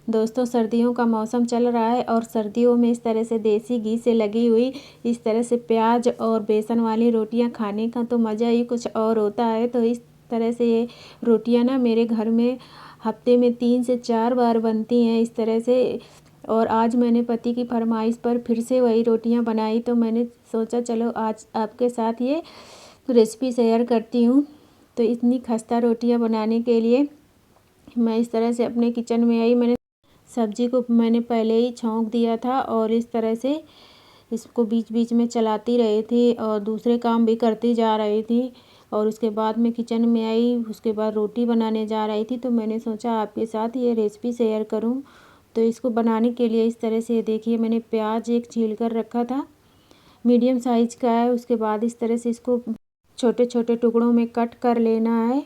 दोस्तों सर्दियों का मौसम चल रहा है और सर्दियों में इस तरह से देसी घी से लगी हुई इस तरह से प्याज और बेसन वाली रोटियां खाने का तो मज़ा ही कुछ और होता है। तो इस तरह से ये रोटियां ना मेरे घर में हफ्ते में 3 से 4 बार बनती हैं इस तरह से। और आज मैंने पति की फरमाइश पर फिर से वही रोटियां बनाई, तो मैंने सोचा चलो आज आपके साथ ये रेसिपी शेयर करती हूँ। तो इतनी खस्ता रोटियां बनाने के लिए मैं इस तरह से अपने किचन में आई। मैंने सब्जी को मैंने पहले ही छौंक दिया था और इस तरह से इसको बीच बीच में चलाती रही थी और दूसरे काम भी करती जा रही थी। और उसके बाद मैं किचन में आई, उसके बाद रोटी बनाने जा रही थी, तो मैंने सोचा आपके साथ ये रेसिपी शेयर करूं। तो इसको बनाने के लिए इस तरह से देखिए मैंने प्याज एक छील कर रखा था, मीडियम साइज का है। उसके बाद इस तरह से इसको छोटे छोटे टुकड़ों में कट कर लेना है।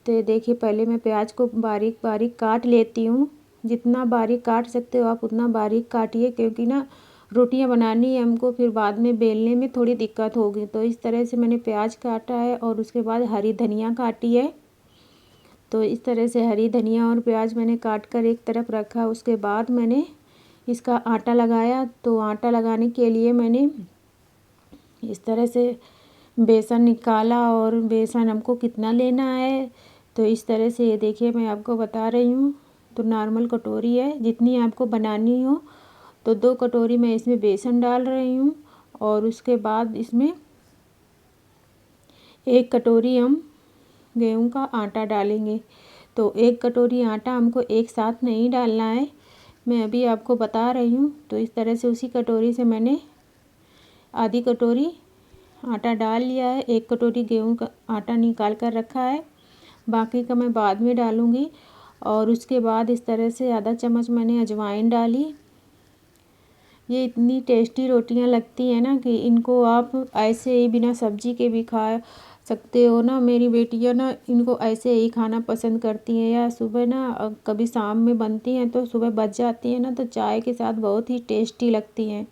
तो ये देखिए पहले मैं प्याज को बारीक बारीक काट लेती हूँ। जितना बारीक काट सकते हो आप उतना बारीक काटिए, क्योंकि ना रोटियां बनानी है हमको, फिर बाद में बेलने में थोड़ी दिक्कत होगी। तो इस तरह से मैंने प्याज काटा है और उसके बाद हरी धनिया काटी है। तो इस तरह से हरी धनिया और प्याज मैंने काट कर एक तरफ रखा। उसके बाद मैंने इसका आटा लगाया। तो आटा लगाने के लिए मैंने इस तरह से बेसन निकाला और बेसन हमको कितना लेना है तो इस तरह से ये देखिए मैं आपको बता रही हूँ। तो नॉर्मल कटोरी है, जितनी आपको बनानी हो तो 2 कटोरी मैं इसमें बेसन डाल रही हूँ। और उसके बाद इसमें 1 कटोरी हम गेहूं का आटा डालेंगे। तो 1 कटोरी आटा हमको एक साथ नहीं डालना है, मैं अभी आपको बता रही हूँ। तो इस तरह से उसी कटोरी से मैंने आधी कटोरी आटा डाल लिया है। 1 कटोरी गेहूं का आटा निकाल कर रखा है, बाकी का मैं बाद में डालूँगी। और उसके बाद इस तरह से आधा चम्मच मैंने अजवाइन डाली। ये इतनी टेस्टी रोटियां लगती हैं ना कि इनको आप ऐसे ही बिना सब्जी के भी खा सकते हो ना। मेरी बेटियां ना इनको ऐसे ही खाना पसंद करती हैं, या सुबह ना कभी शाम में बनती हैं तो सुबह बच जाती हैं ना, तो चाय के साथ बहुत ही टेस्टी लगती हैं।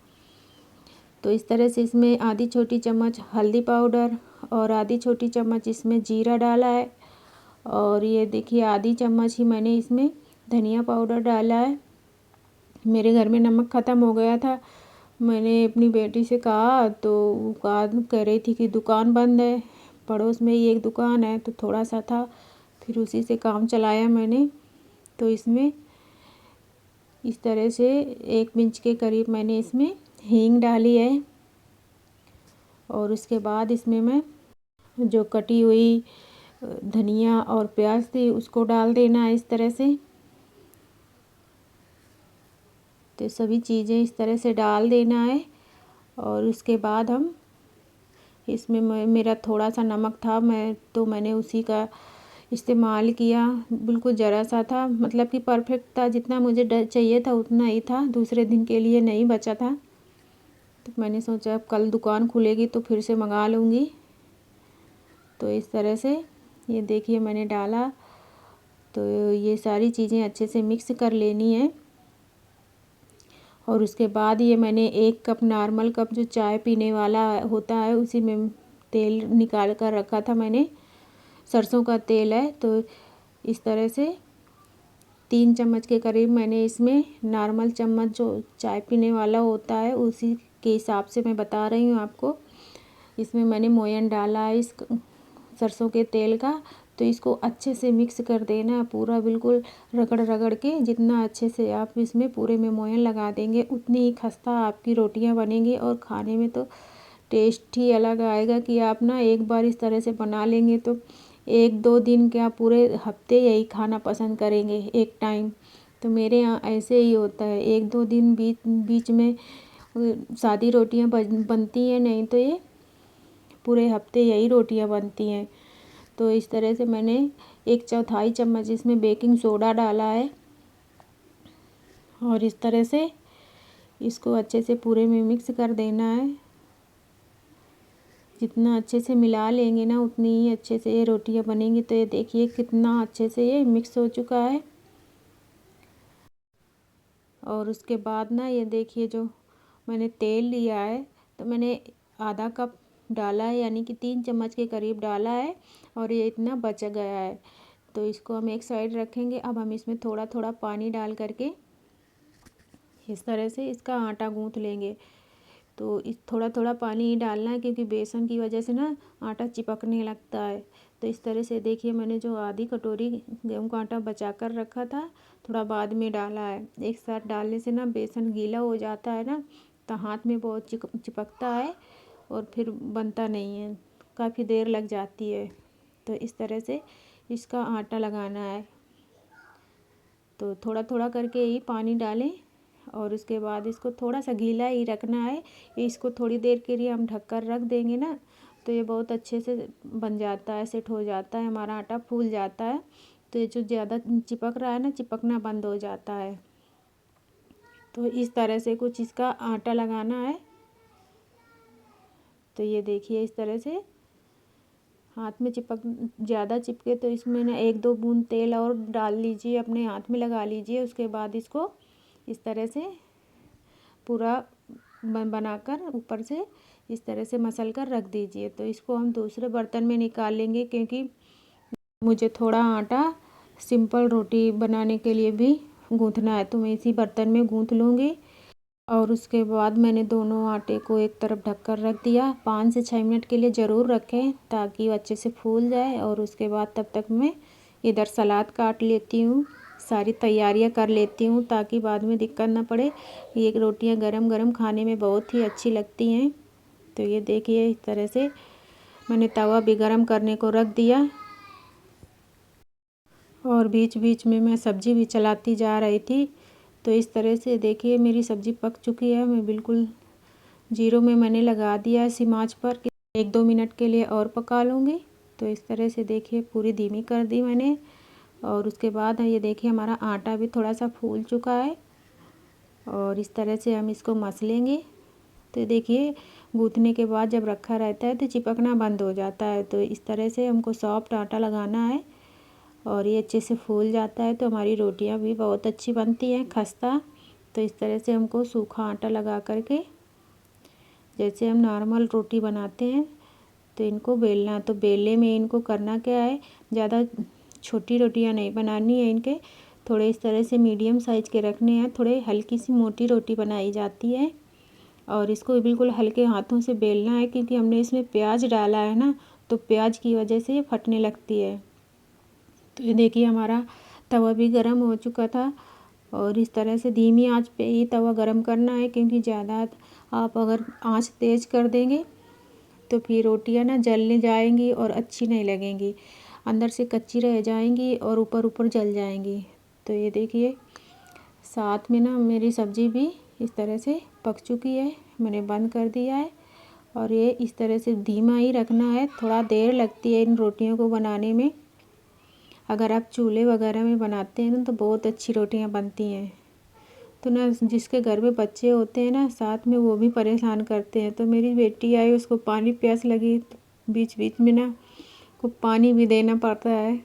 तो इस तरह से इसमें आधी छोटी चम्मच हल्दी पाउडर और आधी छोटी चम्मच इसमें जीरा डाला है। और ये देखिए आधी चम्मच ही मैंने इसमें धनिया पाउडर डाला है। मेरे घर में नमक ख़त्म हो गया था, मैंने अपनी बेटी से कहा तो वो कह रही थी कि दुकान बंद है, पड़ोस में ही एक दुकान है तो थोड़ा सा था, फिर उसी से काम चलाया मैंने। तो इसमें इस तरह से 1 पिंच के करीब मैंने इसमें हींग डाली है। और उसके बाद इसमें मैं जो कटी हुई धनिया और प्याज थी उसको डाल देना है इस तरह से। तो सभी चीज़ें इस तरह से डाल देना है। और उसके बाद हम इसमें मेरा थोड़ा सा नमक था, मैंने उसी का इस्तेमाल किया, बिल्कुल ज़रा सा था, मतलब कि परफेक्ट था, जितना मुझे चाहिए था उतना ही था, दूसरे दिन के लिए नहीं बचा था। तो मैंने सोचा अब कल दुकान खुलेगी तो फिर से मंगा लूँगी। तो इस तरह से ये देखिए मैंने डाला। तो ये सारी चीज़ें अच्छे से मिक्स कर लेनी है। और उसके बाद ये मैंने 1 कप नॉर्मल कप जो चाय पीने वाला होता है उसी में तेल निकाल कर रखा था मैंने, सरसों का तेल है। तो इस तरह से 3 चम्मच के करीब मैंने इसमें नॉर्मल चम्मच जो चाय पीने वाला होता है उसी के हिसाब से मैं बता रही हूँ आपको, इसमें मैंने मोयन डाला है इस सरसों के तेल का। तो इसको अच्छे से मिक्स कर देना पूरा, बिल्कुल रगड़ रगड़ के, जितना अच्छे से आप इसमें पूरे में मोयन लगा देंगे उतनी ही खस्ता आपकी रोटियां बनेंगी और खाने में तो टेस्ट ही अलग आएगा। कि आप ना एक बार इस तरह से बना लेंगे तो 1-2 दिन क्या पूरे हफ्ते यही खाना पसंद करेंगे एक टाइम। तो मेरे यहाँ ऐसे ही होता है, 1-2 दिन बीच में सादी रोटियां बनती हैं, नहीं तो ये पूरे हफ्ते यही रोटियां बनती हैं। तो इस तरह से मैंने 1/4 चम्मच इसमें बेकिंग सोडा डाला है। और इस तरह से इसको अच्छे से पूरे में मिक्स कर देना है। जितना अच्छे से मिला लेंगे ना उतनी ही अच्छे से ये रोटियां बनेंगी। तो ये देखिए कितना अच्छे से ये मिक्स हो चुका है। और उसके बाद ना ये देखिए जो मैंने तेल लिया है तो मैंने आधा कप डाला है, यानी कि 3 चम्मच के करीब डाला है और ये इतना बच गया है। तो इसको हम एक साइड रखेंगे। अब हम इसमें थोड़ा थोड़ा पानी डाल करके इस तरह से इसका आटा गूँथ लेंगे। तो इस थोड़ा थोड़ा पानी ही डालना है क्योंकि बेसन की वजह से ना आटा चिपकने लगता है। तो इस तरह से देखिए मैंने जो आधी कटोरी गेहूं का आटा बचा कर रखा था थोड़ा बाद में डाला है। एक साथ डालने से ना बेसन गीला हो जाता है ना, तो हाथ में बहुत चिपकता है और फिर बनता नहीं है, काफ़ी देर लग जाती है। तो इस तरह से इसका आटा लगाना है। तो थोड़ा थोड़ा करके ही पानी डालें और उसके बाद इसको थोड़ा सा गीला ही रखना है। इसको थोड़ी देर के लिए हम ढक कर रख देंगे ना, तो ये बहुत अच्छे से बन जाता है, सेट हो जाता है, हमारा आटा फूल जाता है। तो ये जो ज़्यादा चिपक रहा है ना, चिपकना बंद हो जाता है। तो इस तरह से कुछ इसका आटा लगाना है। तो ये देखिए इस तरह से हाथ में ज़्यादा चिपके तो इसमें ना 1-2 बूंद तेल और डाल लीजिए, अपने हाथ में लगा लीजिए। उसके बाद इसको इस तरह से पूरा बनाकर ऊपर से इस तरह से मसल कर रख दीजिए। तो इसको हम दूसरे बर्तन में निकाल लेंगे क्योंकि मुझे थोड़ा आटा सिंपल रोटी बनाने के लिए भी गूँथना है। तो मैं इसी बर्तन में गूँथ लूँगी। और उसके बाद मैंने दोनों आटे को एक तरफ ढक कर रख दिया। 5 से 6 मिनट के लिए ज़रूर रखें ताकि वो अच्छे से फूल जाए। और उसके बाद तब तक मैं इधर सलाद काट लेती हूँ, सारी तैयारियां कर लेती हूँ ताकि बाद में दिक्कत ना पड़े। ये रोटियां गरम गरम खाने में बहुत ही अच्छी लगती हैं। तो ये देखिए इस तरह से मैंने तवा भी गरम करने को रख दिया और बीच बीच में मैं सब्ज़ी भी चलाती जा रही थी। तो इस तरह से देखिए मेरी सब्ज़ी पक चुकी है। मैं बिल्कुल जीरो में मैंने लगा दिया है इसी आंच पर 1-2 मिनट के लिए और पका लूँगी। तो इस तरह से देखिए पूरी धीमी कर दी मैंने। और उसके बाद ये देखिए हमारा आटा भी थोड़ा सा फूल चुका है और इस तरह से हम इसको मस लेंगे। तो देखिए गूँथने के बाद जब रखा रहता है तो चिपकना बंद हो जाता है। तो इस तरह से हमको सॉफ्ट आटा लगाना है और ये अच्छे से फूल जाता है तो हमारी रोटियां भी बहुत अच्छी बनती हैं, खस्ता। तो इस तरह से हमको सूखा आटा लगा करके जैसे हम नॉर्मल रोटी बनाते हैं तो इनको बेलना। तो बेलने में इनको करना क्या है, ज़्यादा छोटी रोटियां नहीं बनानी है, इनके थोड़े इस तरह से मीडियम साइज़ के रखने हैं। थोड़े हल्की सी मोटी रोटी बनाई जाती है और इसको बिल्कुल हल्के हाथों से बेलना है क्योंकि हमने इसमें प्याज डाला है ना, तो प्याज की वजह से फटने लगती है। तो ये देखिए हमारा तवा भी गर्म हो चुका था और इस तरह से धीमी आंच पे ही तवा गर्म करना है क्योंकि ज़्यादा आप अगर आंच तेज़ कर देंगे तो फिर रोटियां ना जलने जाएंगी और अच्छी नहीं लगेंगी, अंदर से कच्ची रह जाएंगी और ऊपर ऊपर जल जाएंगी। तो ये देखिए साथ में ना मेरी सब्ज़ी भी इस तरह से पक चुकी है, मैंने बंद कर दिया है। और ये इस तरह से धीमा ही रखना है, थोड़ा देर लगती है इन रोटियों को बनाने में। अगर आप चूल्हे वगैरह में बनाते हैं ना तो बहुत अच्छी रोटियां बनती हैं। तो ना जिसके घर में बच्चे होते हैं ना साथ में वो भी परेशान करते हैं। तो मेरी बेटी आई, उसको पानी प्यास लगी तो बीच बीच में ना को पानी भी देना पड़ता है।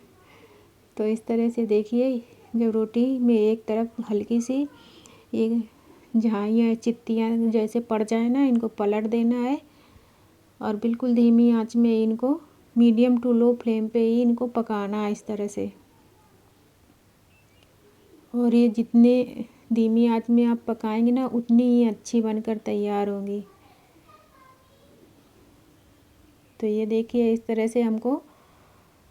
तो इस तरह से देखिए जब रोटी में एक तरफ हल्की सी ये झाइयाँ चित्तियाँ जैसे पड़ जाए ना, इनको पलट देना है और बिल्कुल धीमी आंच में इनको मीडियम टू लो फ्लेम पे ही इनको पकाना है इस तरह से। और ये जितने धीमी आंच में आप पकाएंगे ना उतनी ही अच्छी बनकर तैयार होंगी। तो ये देखिए इस तरह से हमको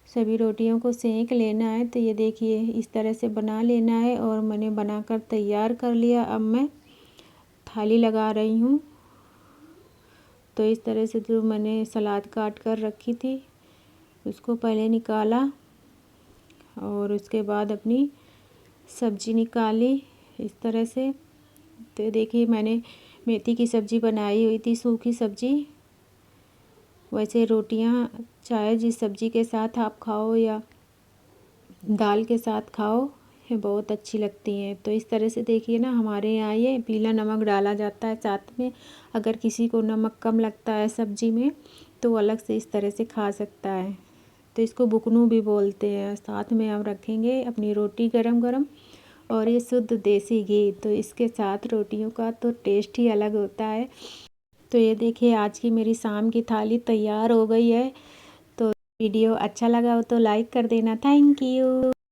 सभी रोटियों को सेंक लेना है। तो ये देखिए इस तरह से बना लेना है और मैंने बनाकर तैयार कर लिया। अब मैं थाली लगा रही हूँ। तो इस तरह से जो मैंने सलाद काट कर रखी थी उसको पहले निकाला और उसके बाद अपनी सब्ज़ी निकाली इस तरह से। तो देखिए मैंने मेथी की सब्ज़ी बनाई हुई थी, सूखी सब्ज़ी। वैसे रोटियां चाहे जिस सब्ज़ी के साथ आप खाओ या दाल के साथ खाओ, ये बहुत अच्छी लगती हैं। तो इस तरह से देखिए ना हमारे यहाँ ये पीला नमक डाला जाता है साथ में। अगर किसी को नमक कम लगता है सब्ज़ी में तो अलग से इस तरह से खा सकता है। तो इसको बुकनू भी बोलते हैं। साथ में हम रखेंगे अपनी रोटी गरम गरम और ये शुद्ध देसी घी। तो इसके साथ रोटियों का तो टेस्ट ही अलग होता है। तो ये देखिए आज की मेरी शाम की थाली तैयार हो गई है। तो वीडियो अच्छा लगा हो तो लाइक कर देना। Thank you.